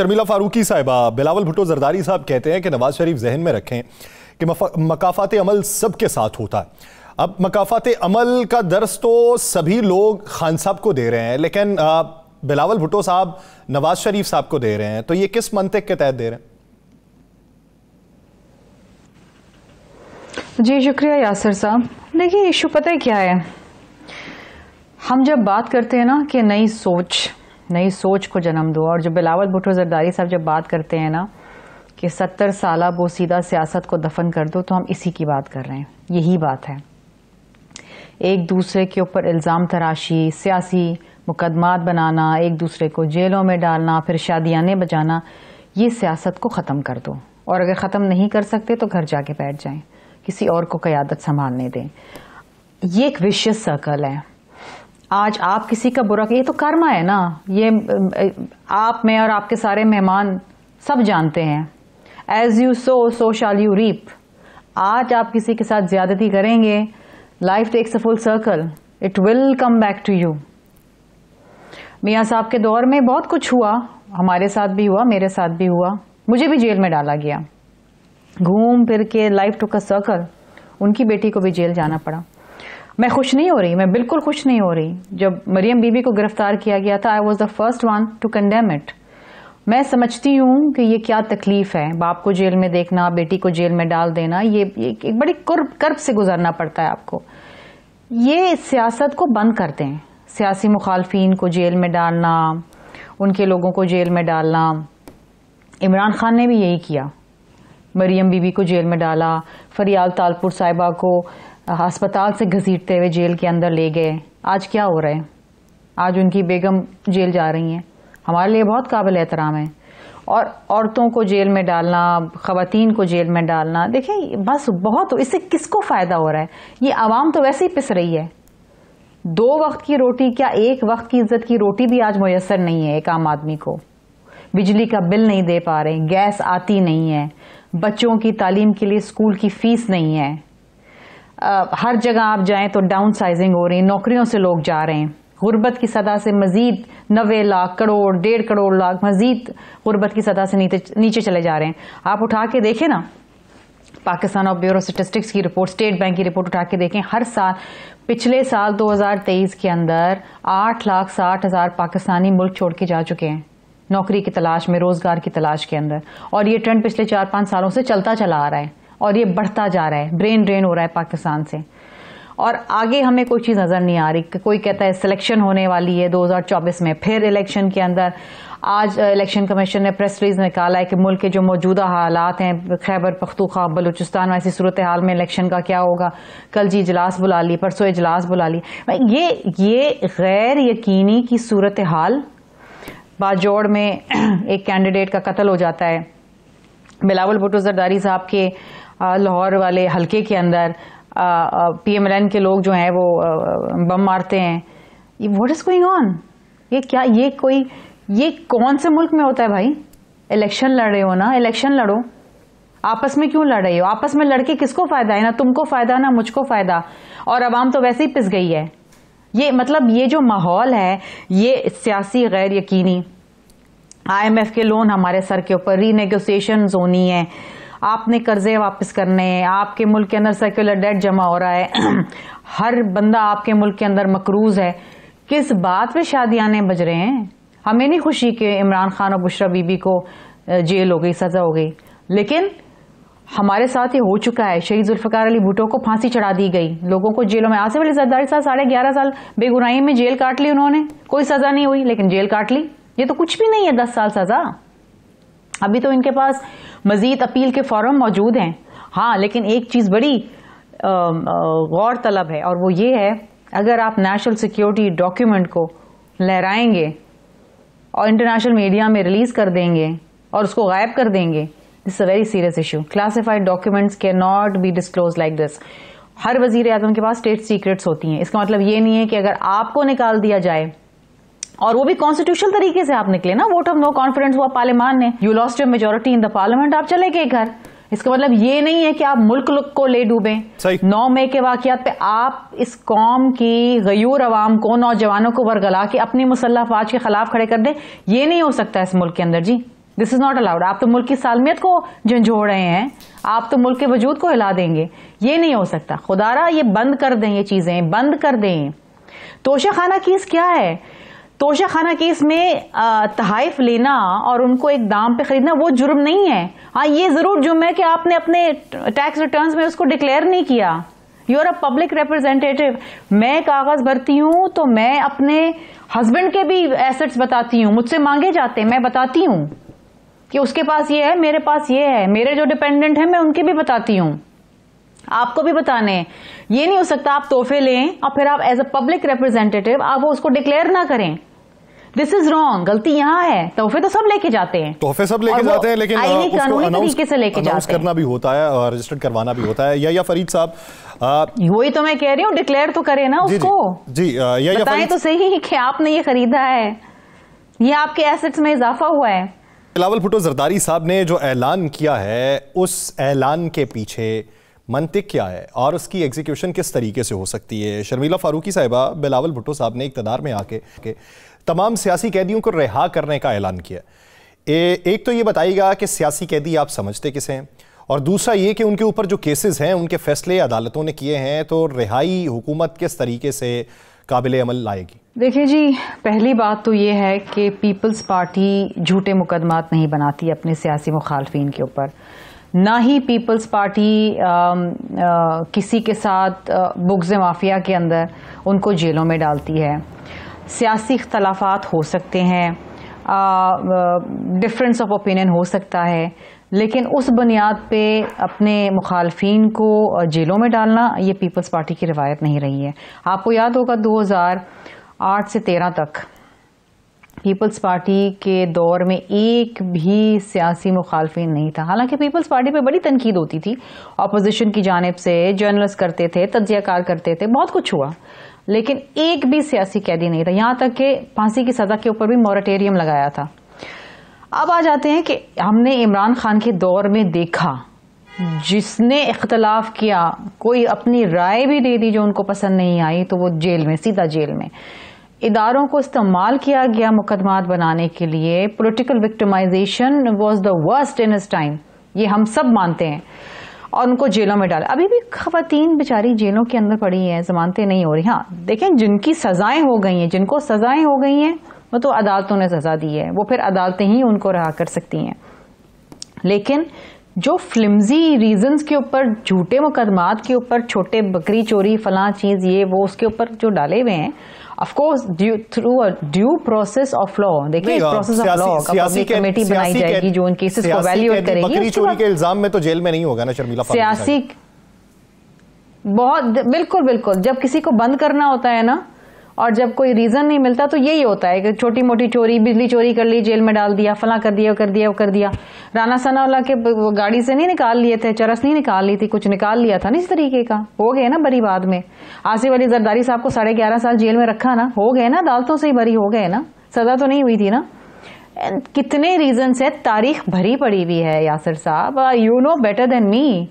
शर्मिला फारूकी साहिबा, बिलावल भुट्टो जरदारी साहब कहते हैं कि नवाज शरीफ जहन में रखें कि मकाफात अमल सबके साथ होता है। अब मकाफात अमल का दर्स तो सभी लोग खान साहब को दे रहे हैं, लेकिन बिलावल भुट्टो साहब नवाज शरीफ साहब को दे रहे हैं, तो ये किस मंतिक के तहत दे रहे हैं? जी शुक्रिया यासिर साहब। देखिए इशू पता है क्या है, हम जब बात करते हैं ना कि नई सोच को जन्म दो, और जो बिलावल भुट्टो जरदारी साहब जब बात करते हैं ना कि 70 साल बोसीदा सियासत को दफन कर दो, तो हम इसी की बात कर रहे हैं। यही बात है, एक दूसरे के ऊपर इल्ज़ाम तराशी, सियासी मुकदमात बनाना, एक दूसरे को जेलों में डालना, फिर शादियाने बजाना, ये सियासत को ख़त्म कर दो। और अगर ख़त्म नहीं कर सकते तो घर जाके बैठ जाएं, किसी और को क़यादत संभालने दें। ये एक विशियस सर्कल है। आज आप किसी का बुरा, ये तो कर्मा है ना, ये आप में और आपके सारे मेहमान सब जानते हैं, as you sow shall you reap. आज आप किसी के साथ ज्यादती करेंगे, life takes a full circle, it will come back to you. मियाँ साहब के दौर में बहुत कुछ हुआ, हमारे साथ भी हुआ, मेरे साथ भी हुआ, मुझे भी जेल में डाला गया, घूम फिर के लाइफ टुक अ सर्कल, उनकी बेटी को भी जेल जाना पड़ा। मैं खुश नहीं हो रही, मैं बिल्कुल खुश नहीं हो रही। जब मरियम बीबी को गिरफ्तार किया गया था, I was the first one two condemn it. मैं समझती हूँ कि ये क्या तकलीफ है, बाप को जेल में देखना, बेटी को जेल में डाल देना, ये एक बड़ी कर्ब से गुजरना पड़ता है आपको। ये सियासत को बंद करते हैं, सियासी मुखालफीन को जेल में डालना, उनके लोगों को जेल में डालना। इमरान खान ने भी यही किया, मरियम बीबी को जेल में डाला, फरियाल तालपुर साहिबा को अस्पताल से घसीटते हुए जेल के अंदर ले गए। आज क्या हो रहा है, आज उनकी बेगम जेल जा रही हैं, हमारे लिए बहुत काबिल एहतराम है। और औरतों को जेल में डालना, खवातीन को जेल में डालना, देखें बस बहुत, इससे किसको फायदा हो रहा है? ये आवाम तो वैसे ही पिस रही है। 2 वक्त की रोटी, क्या 1 वक्त की इज्जत की रोटी भी आज मुयस्सर नहीं है एक आम आदमी को। बिजली का बिल नहीं दे पा रहे, गैस आती नहीं है, बच्चों की तालीम के लिए स्कूल की फीस नहीं है। हर जगह आप जाएं तो डाउन साइजिंग हो रही, नौकरियों से लोग जा रहे हैं, गुर्बत की सतह से मजीद 90 लाख करोड़ 1.5 करोड़ लाख मजीद गुर्बत की सतह से नीचे चले जा रहे हैं। आप उठा के देखें ना, पाकिस्तान ऑफ ब्यूरो स्टेटिस्टिक्स की रिपोर्ट, स्टेट बैंक की रिपोर्ट उठा के देखें, हर साल, पिछले साल 2023 के अंदर 8,60,000 पाकिस्तानी मुल्क छोड़ के जा चुके हैं नौकरी की तलाश में, रोजगार की तलाश के अंदर। और ये ट्रेंड पिछले 4-5 सालों से चलता चला आ रहा है और ये बढ़ता जा रहा है, ब्रेन ड्रेन हो रहा है पाकिस्तान से। और आगे हमें कोई चीज नजर नहीं आ रही। कोई कहता है सिलेक्शन होने वाली है 2024 में, फिर इलेक्शन के अंदर। आज इलेक्शन कमीशन ने प्रेस रिलीज निकाला है कि मुल्क के जो मौजूदा हालात हैं, खैबर पख्तूनख्वा, बलूचिस्तान, ऐसी सूरत हाल में इलेक्शन का क्या होगा। कल जी इजलास बुला ली, परसों इजलास बुला ली। ये गैर यकीनी की सूरत हाल। बाजौड़ में एक कैंडिडेट का कत्ल हो जाता है, बिलावल भुट्टो जरदारी साहब के लाहौर वाले हलके के अंदर PMLN के लोग जो हैं वो बम मारते हैं। What is going on? ये क्या, ये कौन से मुल्क में होता है भाई? इलेक्शन लड़ रहे हो ना, इलेक्शन लड़ो, आपस में क्यों लड़ रहे हो? आपस में लड़के किसको फायदा है? ना तुमको फायदा ना मुझको फायदा, और अवाम तो वैसे ही पिस गई है। ये मतलब ये जो माहौल है, ये सियासी गैर यकीनी, IMF के लोन हमारे सर के ऊपर, रीनेगोशिएशन होनी है, आपने कर्जे वापस करने हैं, आपके मुल्क के अंदर सर्कुलर डेट जमा हो रहा है, हर बंदा आपके मुल्क के अंदर मकरूज है। किस बात पे शादियाने बज रहे हैं? हमें नहीं खुशी कि इमरान खान और बुशरा बीबी को जेल हो गई, सजा हो गई, लेकिन हमारे साथ ये हो चुका है। शहीद जुल्फकार अली भुट्टो को फांसी चढ़ा दी गई, लोगों को जेलों में। आसिफ अली जरदारी साहब 11.5 साल बेगुनाही में जेल काट ली उन्होंने, कोई सजा नहीं हुई, लेकिन जेल काट ली। ये तो कुछ भी नहीं है 10 साल सजा। अभी तो इनके पास मजीद अपील के फॉर्म मौजूद हैं। हाँ, लेकिन एक चीज बड़ी गौर तलब है, और वो ये है, अगर आप नेशनल सिक्योरिटी डॉक्यूमेंट को लहराएंगे और इंटरनेशनल मीडिया में रिलीज कर देंगे और उसको गायब कर देंगे, this is a very serious issue. Classified documents can not be disclose like this. हर वजीर आजम के पास स्टेट सीक्रेट्स होती हैं। इसका मतलब ये नहीं है कि अगर आपको निकाल दिया जाए, और वो भी कॉन्स्टिट्यूशनल तरीके से आप निकले ना, वोट ऑफ नो कॉन्फिडेंस हुआ पार्लियामान ने, you lost your majority in the parliament, आप चले गए घर। इसका मतलब ये नहीं है कि आप मुल्क को ले डूबे। 9 मई के वाकयात पे आप इस कौम की गयूर अवाम को, नौजवानों को वरगला के अपनी मुसल्लह अफवाज के खिलाफ खड़े कर दें, ये नहीं हो सकता इस मुल्क के अंदर जी, दिस इज नॉट अलाउड। आप तो मुल्क की सालमियत को झंझोड़ रहे हैं, आप तो मुल्क के वजूद को हिला देंगे, ये नहीं हो सकता। खुदारा ये बंद कर दें, ये चीजें बंद कर दें। तोशाखाना केस क्या है? तोशाखाना केस में तहाइफ लेना और उनको एक दाम पे खरीदना वो जुर्म नहीं है। हाँ, ये जरूर जुर्म है कि आपने अपने टैक्स रिटर्न्स में उसको डिक्लेयर नहीं किया। You are a public representative. मैं कागज भरती हूं तो मैं अपने हस्बैंड के भी एसेट्स बताती हूं, मुझसे मांगे जाते हैं, मैं बताती हूं कि उसके पास ये है, मेरे पास ये है, मेरे जो डिपेंडेंट हैं मैं उनके भी बताती हूं, आपको भी बताने। ये नहीं हो सकता आप तोहफे लें और फिर आप एज अ पब्लिक रिप्रेजेंटेटिव आप वो उसको डिक्लेयर ना करें। This is wrong. गलती यहाँ है। तोहफे तो सब लेके जाते हैं, तोहफे सब लेके जाते हैं, लेकिन उसको कानूनी तरीके से लेके जाते हैं, करना भी होता है और रजिस्टर्ड करवाना भी होता है। या फरीद साहब, वही तो मैं कह रही हूँ, डिक्लेयर तो करे ना उसको। जी बताएं तो सही कि आपने ये खरीदा है, ये आपके एसेट्स में इजाफा हुआ है। बिलावल भुट्टो जरदारी साहब ने जो ऐलान किया है, उस ऐलान के पीछे मंतिक क्या है और उसकी एग्जीक्यूशन किस तरीके से हो सकती है? शर्मिला फारूकी साहिबा, बिलावल भुट्टो साहब ने इक़्तिदार में आके तमाम सियासी कैदियों को रिहा करने का ऐलान किया। एक तो ये बताइएगा कि सियासी कैदी आप समझते किसे हैं, और दूसरा ये कि उनके ऊपर जो केसेस हैं, उनके फैसले अदालतों ने किए हैं, तो रिहाई हुकूमत किस तरीके से काबिल अमल लाएगी? देखिए जी, पहली बात तो ये है कि पीपल्स पार्टी झूठे मुकदमात नहीं बनाती अपने सियासी मुखालफिन के ऊपर, ना ही पीपल्स पार्टी किसी के साथ बुग़्ज़ माफिया के अंदर उनको जेलों में डालती है। सियासी इख्तलाफात हो सकते हैं, डिफरेंस ऑफ ओपिनियन हो सकता है, लेकिन उस बुनियाद पे अपने मुखालफिन को जेलों में डालना ये पीपल्स पार्टी की रवायत नहीं रही है। आपको याद होगा 2008 से 13 तक पीपल्स पार्टी के दौर में एक भी सियासी मुखालफिन नहीं था। हालांकि पीपल्स पार्टी पे बड़ी तनकीद होती थी, अपोजिशन की जानिब से, जर्नलिस्ट करते थे, तज्जियाकार करते थे, बहुत कुछ हुआ, लेकिन एक भी सियासी कैदी नहीं था। यहां तक कि फांसी की सजा के ऊपर भी मॉरेटोरियम लगाया था। अब आ जाते हैं कि हमने इमरान खान के दौर में देखा, जिसने इख्तलाफ किया, कोई अपनी राय भी दे दी जो उनको पसंद नहीं आई, तो वो जेल में, सीधा जेल में। इदारों को इस्तेमाल किया गया मुकदमात बनाने के लिए। Political victimisation was the worst in his time, ये हम सब मानते हैं, और उनको जेलों में डाला। अभी भी खवातीन बेचारी जेलों के अंदर पड़ी हैं, जमानतें नहीं हो रही। हाँ देखें, जिनकी सजाएं हो गई हैं, जिनको सजाएं हो गई हैं, वो तो अदालतों ने सजा दी है, वो फिर अदालतें ही उनको रिहा कर सकती हैं। लेकिन जो फ्लिम्जी रीजंस के ऊपर, झूठे मुकदमात के ऊपर, छोटे बकरी चोरी फलां चीज ये वो, उसके ऊपर जो डाले हुए हैं, of course through a due process of law. देखिए, इस प्रोसेस ऑफ लॉ का पब्लिक कमेटी बनाई जाएगी जो उन केसेस को वैल्यूएट करेगी। बकरी चोरी के इल्जाम में तो जेल में नहीं होगा ना शर्मिला? सियासी बहुत बिल्कुल बिल्कुल, जब किसी को बंद करना होता है ना, और जब कोई रीजन नहीं मिलता, तो यही होता है कि छोटी मोटी चोरी, बिजली चोरी कर ली, जेल में डाल दिया, फला कर दिया, वो कर दिया, वो कर दिया। राना सनाउल्लाह के गाड़ी से नहीं निकाल लिए थे, चरस नहीं निकाल ली थी, कुछ निकाल लिया था ना इस तरीके का, हो गए ना बरी बाद में। आसिफ अली जरदारी साहब को 11.5 साल जेल में रखा ना, हो गए ना, अदालतों से ही बरी हो गए ना, सजा तो नहीं हुई थी ना। कितने रीजन है, तारीख भरी पड़ी हुई है यासिर साहब, you know better than me.